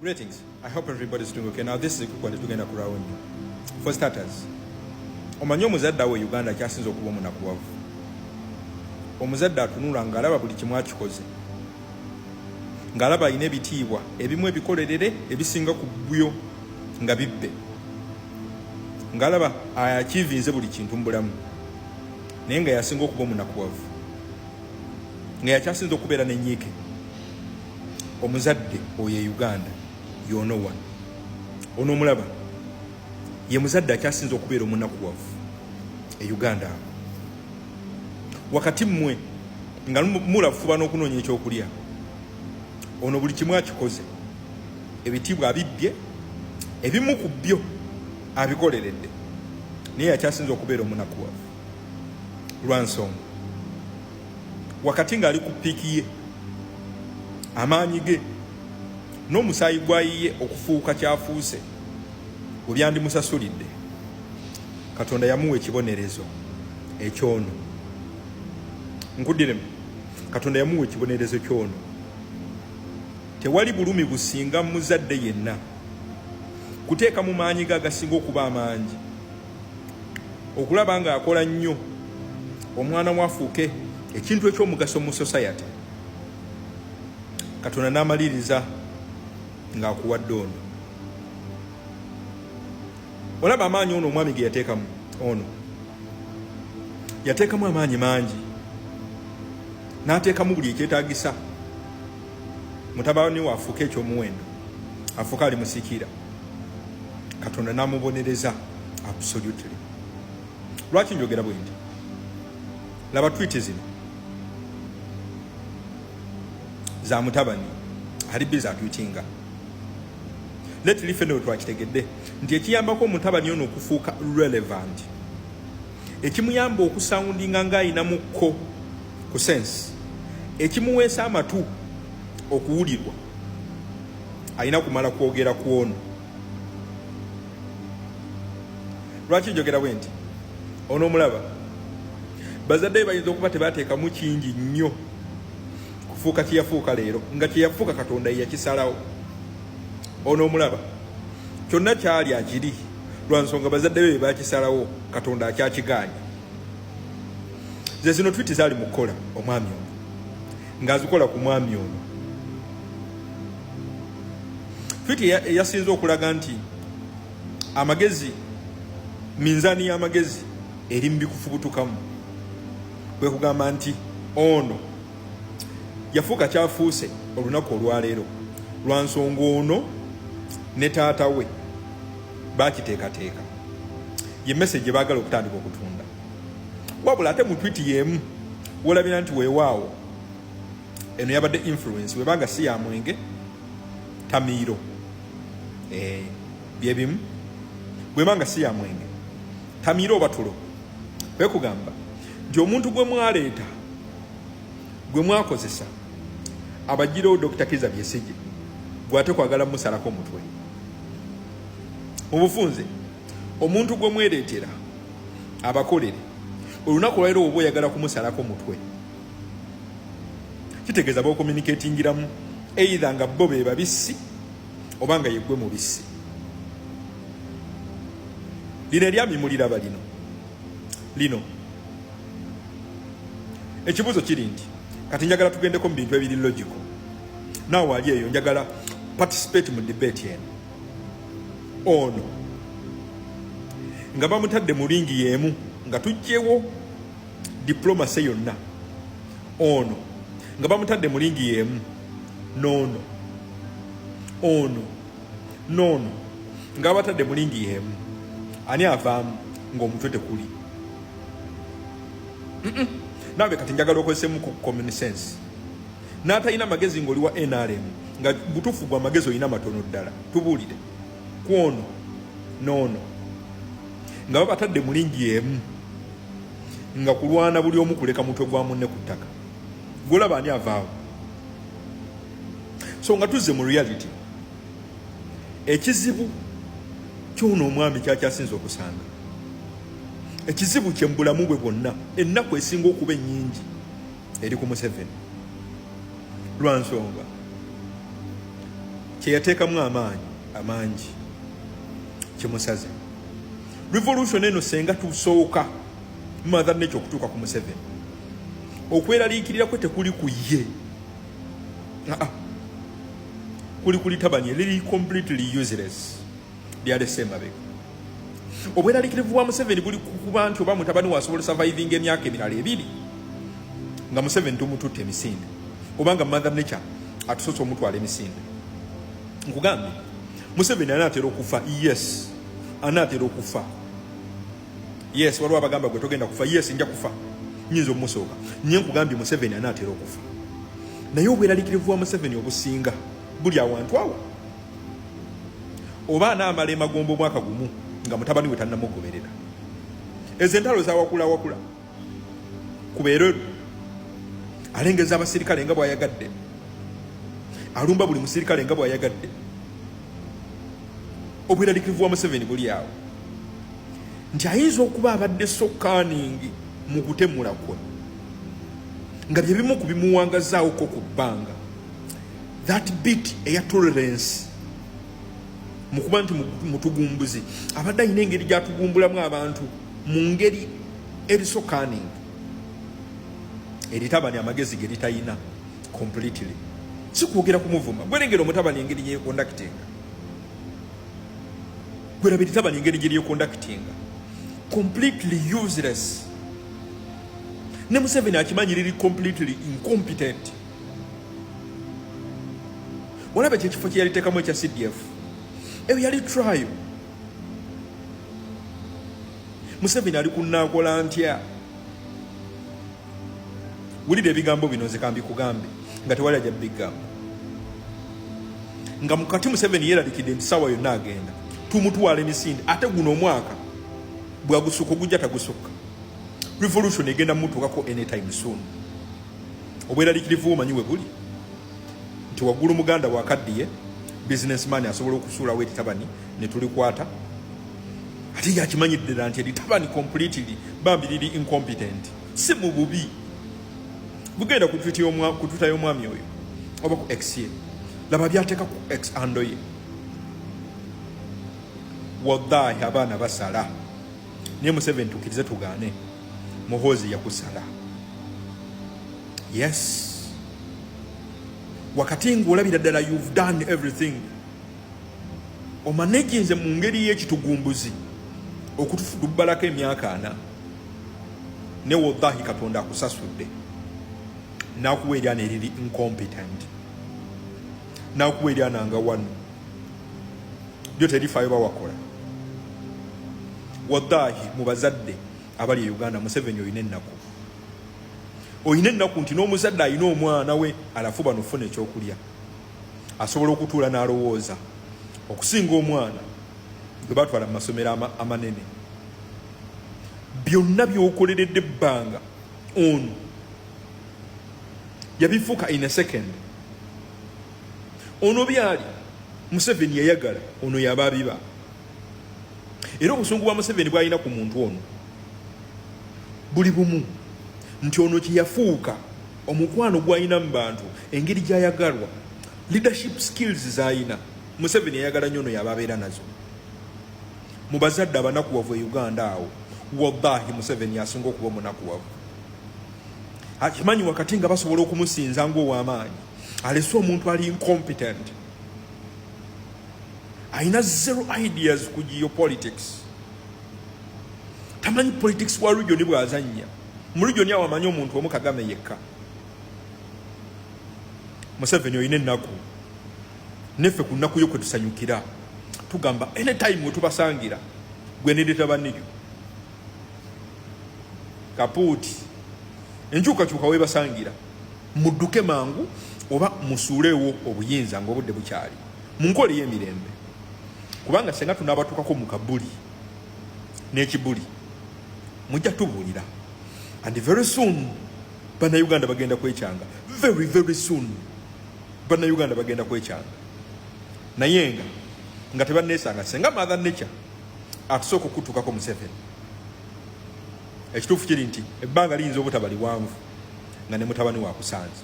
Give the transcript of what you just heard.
Greetings. I hope everybody's doing okay. Now this is a quick one to get around. For starters, omanyi omuzadde we Uganda kyasinze okuba omunakuwavu. Omuzadde atunula ng'alaba buli kimu akikoze. Ng'alaba alina ebitiibwa ebimu ebikolerere ebisinga ku byo nga bibbe. Ng'alaba achievinze buli kintu mu bulamu. Naye nga yasinga okuba omunakuwavu. Nga yakyasinze okubeera n'ennyiike. Omuzadde oyo e Uganda yono one. Ono omulaba ye muzadde akyasinze okubeera omunakuwavu e Uganda. Wakati mmwe nga mulafuba n'okunoonya ekyokulya, ono buli kimu akikoze, ebitiibwa abibbye, ebimu ku byo abikoleredde, naye akyasinze okubeera omunakuwavu. Lwansonga wakati ng'ali ku piiki ye, amaanyi ge n'omusaayi gwayiye okufuuka kyafuuse bwe byandimusasulidde, Katonda yamuwa ekibonerezo ekyono. Nkuddiremu, Katonda yamuwa ekibonerezo kyono. Tewali bulumi businga muzadde yenna kuteeka mu maanyi ge agasinga okuba amangi okulaba nga akola nnyo omwana mwafuuke ekintu ekyomugaso mu society. Katonda n'amaliriza ng'akuwadde ono. Olaba amaanyi ono omwami ge yateekamu, ono yateekamu amaanyi mangi, n'ateekamu buli ekyetaagisa mutabani we afuuke ekyomuwendo, afuuka ali musiikira. Katonda n'amubonereza absolutely. Lwaki njogera bwe nti? Laba tweet zino za mutabani ali biza atwitinga. Letli feno twakitegedde nti ekiyambako omutabani ono okufuuka relevant, ekimuyamba okusoundinga ng'ayinamukko ku sense, ekimuweesa amatu okuwulirwa, alina kumala kwogera ku ono. Lwaki njogera bwe nti? Ono omulaba bazadde be bayinza okuba tebateekamu kingi nnyo kufuuka kyeyafuuka leero, nga kyeyafuuka Katonda ye yakisalawo. Ono omulaba kyonna kyali akiri, lwansonga bazadde be bakisalawo, Katonda akyakigaanya. Ze zino tweet zaali mu kukola omwami ono, ng'azikola ku mwami ono. Tweet yasinze okulaga nti amagezi, minzaani y'amagezi eri mu bikufubutukamu. Kwe kugamba nti ono yafuuka kyafuuse olunaku olwaleero, lwansonga ono ne taata we bakiteekateeka. Ye message baagala okutandika okutunda. Wabula ate mu tweet y'emu wolabira nti weewaawo eno yabadde influence, webanga si ya mwenge, tamiiro. Bye bimu, bwebanga si ya mwenge, tamiiro oba tulo. Kwe kugamba nti omuntu gwe mwaleeta, gwe mwakozesa, abagirawo Dr. Kiza Byesige, gwate kwagala musalako mutwe. Mu bufunze, omuntu gwe mwereetera abakolere, olunaku lwaleero oba oyagala kumusalako mutwe, kitegeeza b'okommunicatingiramu either nga bo be babissi oba nga yeggwe mubissi. Lino eryami muliraba lino ekibuzo kiri nti kati njagala tugendeko mu bintu ebiri logical. Naawe wali eyo njagala participate mu debate eno. Ono nga bamutadde mu lingi y'emu nga tujjewo diplomacy yonna, ono nga bamutadde mu lingi y'emu, noono nga batadde mu lingi y'emu, ani avaamu ng'omutwe tekuli? Nawe kati njagala okozesemu ku common sense. N'atalina magezi ng'oli wa NRM, nga butuufu gwa magezi olina matono ddala. Tubuulire ku ono noono nga babatadde mu lingi y'emu, nga kulwana buli omu kuleka mutwe gwa munne ku ttaka. Gwolaba ani avaawo? So nga tuzze mu reality, ekizibu ky'ono omwami kyakyasinze okusanga, ekizibu kye mu bulamu bwe bwonna, ennaku esinga okuba ennyingi eri ku Museveni. Lwansonga kyeyateekamu amangi kimusaze. Revolution eno senga tusooka mother nature okutuuka ku Museveni, okweraliikirira kwe tekuli ku ye, kuli kulitabanye liri completely useless, lyali ssemabega. Obweraliikirivu bwa Museveni buli kuba nti oba mutabani wasobola surviving emyaka emirala 2 nga Museveni tumututte emisinde, obanga mother nature atusoose omutwala emisinde. Nkugambye Museveni anaatera okufa, yes, anaatera okufa. Yes, waliwo abagamba gwe togenda kufa. Yes, nja kufa, nyinza omusooka. Nye nkugambye Museveni anaatera okufa. Naye obweraliikirivu bwa Museveni obusinga buli awantu awo. Oba anaamala emagombo mwaka gumu nga mutabani we tannamugoberera. Ezo entalo zawakula kubeereru, alengeza abasirikale nga bw'ayagadde, alumba buli musirikale nga bw'ayagadde. Obweraliikirivu bwa Museveni buli awo, nti ayinza okuba abadde sokaaningi mu kutemula kwe nga bye bimu ku bimuwangazaawoko ku bbanga. That bit eya tolerance mu kuba nti mutugumbuzi abadde ayina engeri gyatugumbulamu abantu mu ngeri erisokaaningi eritabani amagezi ge litayina completely. Si kwogera kumuvuma, gwerengera omutabani engeri gyeyekondakitinga, gwerabira tabani engeri gyeyekondakitinga, completely useless. Ne Museveni akimanyi liri completely incompetent. Walaba kyekifo kye yaliteekamu ekya CDF, eyo yali trial. Museveni ali kunnaakola ntya? Wulira ebigambo bino nze kambikugambe nga tewali ajja bigamba. Nga mukati Museveni yeeraliikidde nti ssaawa yonna agenda tumutwala emisinde, ate guno omwaka bwagusuka gujja tagusuka. Revolution egenda mutuukako anytime soon. Obweraliikirivu omanyi we buli nti waggulu muganda wakaddiye businessman asobola okusuulawo eritabani ne tulikwata, ate yakimanyidde ddala nti eritabani completely bambi liri incompetent. Si mu bubi bugenda kututa y'omwami oyo oba ku ex ye, laba byateeka ku ex ando ye. Wallahi abaana basala, naye Museveni tukirize tugaane, Muhoozi yakusala. Yes, wakati ng'olabira ddala you've done everything, omaneginze mu ngeri y'ekitugumbuzi okutubbalako emyaka 4, ne wallahi Katonda akusasudde n'akuwa eryana eriri incompetent, n'akuwa eryana nga 1 lyo terifaayo bawakola. Wallahi mu bazadde abali e Uganda, Museveni oyina ennaku. Oyina ennaku nti n'omuzadde ayina omwana we alafuba nofuna ekyokulya, asobola okutuula n'alowooza okusinga omwana gwe batwala mu masomero amanene. Byonna by'okoleredde ebbanga ono yabifuuka in a second. Ono byali Museveni yayagala, ono yaba abiba. Era obusungu bwa Museveni bw'alina ku muntu ono buli bumu, nti ono kyeyafuuka omukwano gw'alina mu bantu, engeri gy'ayagalwa, leadership skills z'alina. Museveni yayagala nnyo ono yaba abeera nazo. Mu bazadde abanakuwavu e Uganda awo, wallahi Museveni asinga okuba omunakuwavu. Akimanyi wakati nga basobola okumusinza ng'ow'amaanyi, alese omuntu ali incompetent, ayina zero ideas ku geopolitics, tamanyi politics wa region bw'azannya. Mu region awo amanyi omuntu omu Kagame yekka. Museveni oyina ennaku, neffe ku nnaku yo kwe tusanyukira tugamba anytime we tubasangira gwe nedeta baniryo kapuuti enkyukakyuka we basangira mudduke mangu oba musuulewo obuyinza ng'obudde bukyali mu nkola y'emirembe, kubanga senga tunaabatukako mu kabuli n'ekibuli mujja tubuulira, and very soon Bannayuganda bagenda kwekyanga, very very soon Bannayuganda bagenda kwekyanga. Naye nga tebanneesanga senga mother nature atusooka okutuukako Museveni. Ekituufu kiri nti ebbanga liyinza obutaba liwanvu nga ne mutabani waakusanze.